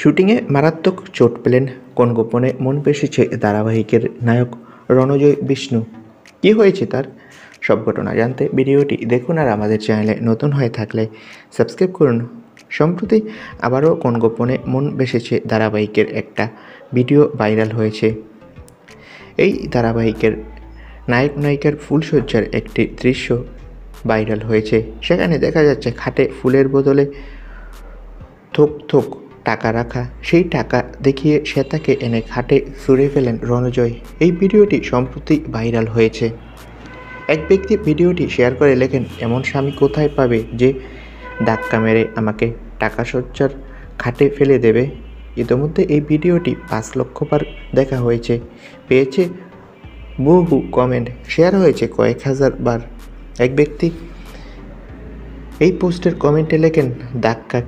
শুটিংয়ে মারাত্মক চোট পেলেন কোন গোপনে মন পেশেছে ধারাবাহিকের নায়ক রণজয় বিষ্ণু। কী হয়েছে তার সব ঘটনা জানতে ভিডিওটি দেখুন, আর আমাদের চ্যানেলে নতুন হয়ে থাকলে সাবস্ক্রাইব করুন। সম্প্রতি আবারও কোন গোপনে মন বেসেছে ধারাবাহিকের একটা ভিডিও ভাইরাল হয়েছে। এই ধারাবাহিকের নায়ক নায়িকার ফুলশয্যার একটি দৃশ্য ভাইরাল হয়েছে। সেখানে দেখা যাচ্ছে খাটে ফুলের বদলে থোক থোক টাকা রাখা। সেই টাকা দেখিয়ে শ্বেতাকে এনে খাটে ছুঁড়ে ফেলেন রণজয়। এই ভিডিওটি সম্প্রতি ভাইরাল হয়েছে। এক ব্যক্তি ভিডিওটি শেয়ার করে লেখেন, এমন স্বামী কোথায় পাবে যে ধাক্কা মেরে আমাকে টাকা সজ্জার খাটে ফেলে দেবে। ইতিমধ্যে এই ভিডিওটি 5 লক্ষ বার দেখা হয়েছে, পেয়েছে বহু কমেন্ট, শেয়ার হয়েছে কয়েক হাজার বার। এক ব্যক্তি এই পোস্টের কমেন্টে লেখেন, ধাক্কা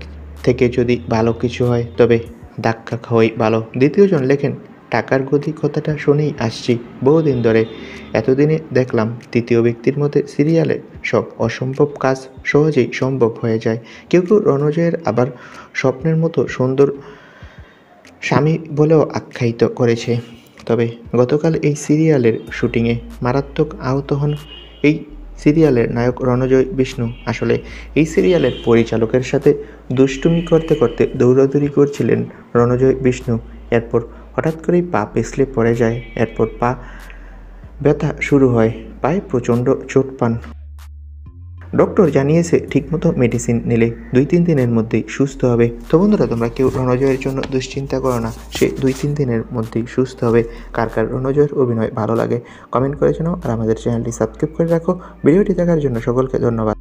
থেকে যদি ভালো কিছু হয় তবে ধাক্কা খাওয়াই ভালো। দ্বিতীয়জন লেখেন, টাকার গতি কথাটা শুনেই আসছি বহুদিন ধরে, এতদিনে দেখলাম তৃতীয় ব্যক্তির মধ্যে সিরিয়ালে সব অসম্ভব কাজ সহজেই সম্ভব হয়ে যায়। কেউ কেউ রণজয়ের আবার স্বপ্নের মতো সুন্দর স্বামী বলেও আখ্যায়িত করেছে। তবে গতকাল এই সিরিয়ালের শুটিংয়ে মারাত্মক আহত হন এই সিরিয়ালের নায়ক রণজয় বিষ্ণু। আসলে এই সিরিয়ালের পরিচালকের সাথে দুষ্টুমি করতে করতে দৌড়াদৌড়ি করছিলেন রণজয় বিষ্ণু। এরপর হঠাৎ করেই পা পিছলে পড়ে যায়। এরপর পা ব্যথা শুরু হয়, পায়ে প্রচণ্ড চোট পান। ডক্টর জানিয়েছে ঠিকমতো মেডিসিন নিলে 2-3 দিনের মধ্যেই সুস্থ হবে। তো বন্ধুরা, তোমরা কেউ রণজয়ের জন্য দুশ্চিন্তা করো না, সে 2-3 দিনের মধ্যেই সুস্থ হবে। কার কার রণজয়ের অভিনয় ভালো লাগে কমেন্ট করে জানাও, আর আমাদের চ্যানেলটি সাবস্ক্রাইব করে রাখো। ভিডিওটি দেখার জন্য সকলকে ধন্যবাদ।